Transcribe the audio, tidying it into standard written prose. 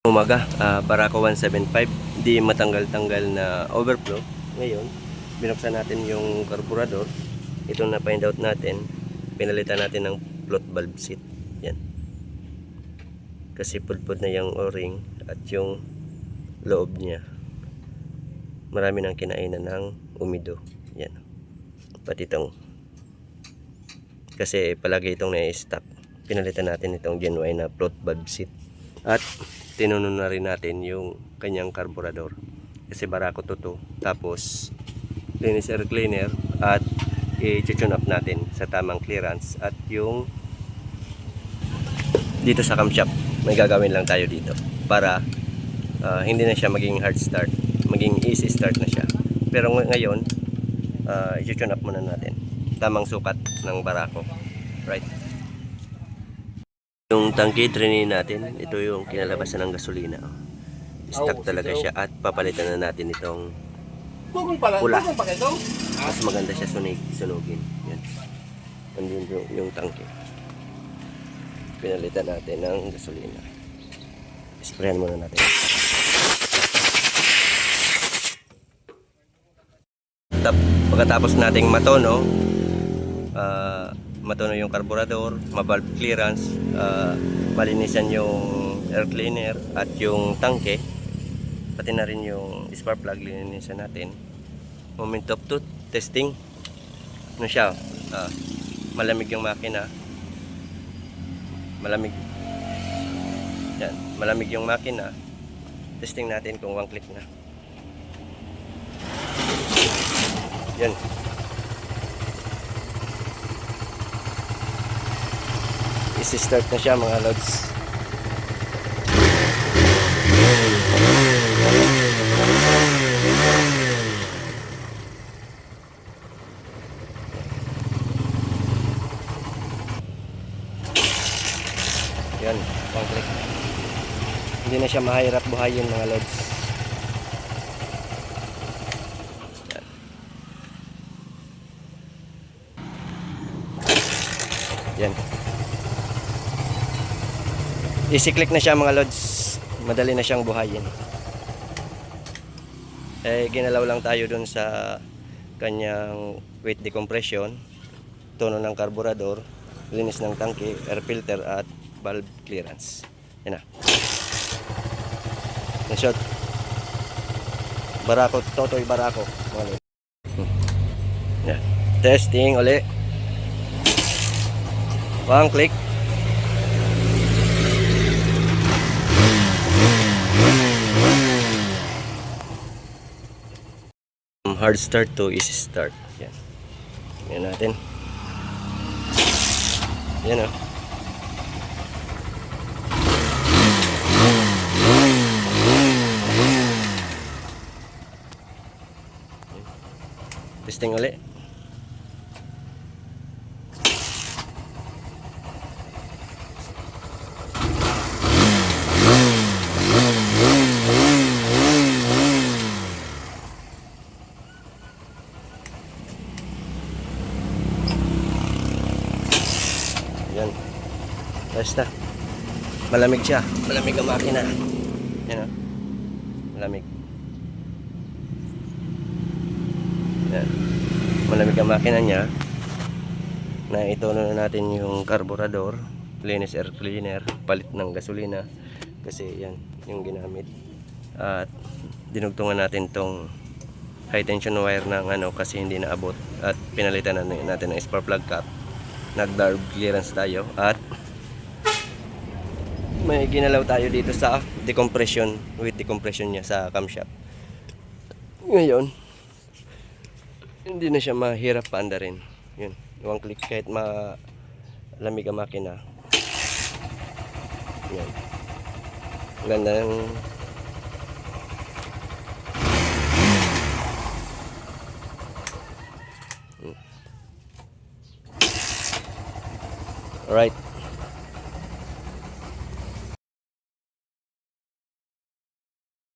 Umaga, Barako 175, di matanggal-tanggal na overflow. Ngayon, binuksan natin yung carburetor. Ito na find out natin. Pinalitan natin ng float valve seat. Yan. Kasi pudpud na yung o-ring at yung loob niya. Marami nang kinainan ng umido. Yan. Pati itong. Kasi palagi itong na-stock. Pinalitan natin itong genuine na float valve seat. At tinunon na rin natin yung kanyang carburetor kasi Barako to. Tapos linis air cleaner at i-tune up natin sa tamang clearance. At yung dito sa camshaft may gagawin lang tayo dito para hindi na siya maging hard start, maging easy start na siya. Pero ngayon i-tune up muna natin tamang sukat ng Barako, right? Yung tangke drain natin, ito yung kinalabasan ng gasolina. Stock talaga siya at papalitan na natin itong pula. Mas maganda siya sunugin. Yan. Andun yung tangke. Pinalitan natin ng gasolina. Sprayan muna natin. Pagkatapos nating matono, matono yung carburetor, ma-valve clearance, malinisan yung air cleaner at yung tangke, pati na rin yung spark plug linisan natin. Moment of truth testing. Ano siya? Malamig yung makina. Malamig. Yan, malamig yung makina. Testing natin kung one click na. Yan. Isi-start na siya mga lods. Yan, one click. Hindi na siya mahirap buhayin mga lods. Yan. Yan. Easy click na siya mga lods. Madali na siyang buhayin. Ginalaw lang tayo dun sa kanyang weight decompression, tono ng carburetor, linis ng tangke, air filter at valve clearance. Yan na. In short, Barako, Totoy Barako mga lods. Yan. Testing uli. One click. Hard start to easy start. Yan. Yan natin. Yan o. Testing ulit. Yan. Basta. Malamig siya. Malamig ang makina. Yan o. Malamig. Yan. Malamig ang makina niya. Na itono na natin yung carburetor, linis air cleaner, palit ng gasolina. Kasi yan yung ginamit. At dinugtungan natin tong high tension wire ng kasi hindi naabot. At pinalitan natin ng spark plug cap. Nag-valve clearance tayo at may ginalaw tayo dito sa decompression, with decompression niya sa camshaft. Ngayon hindi na siya mahirap paandarin. Yun, one click kahit malamig ang makina. Yan. Ganda ng alright.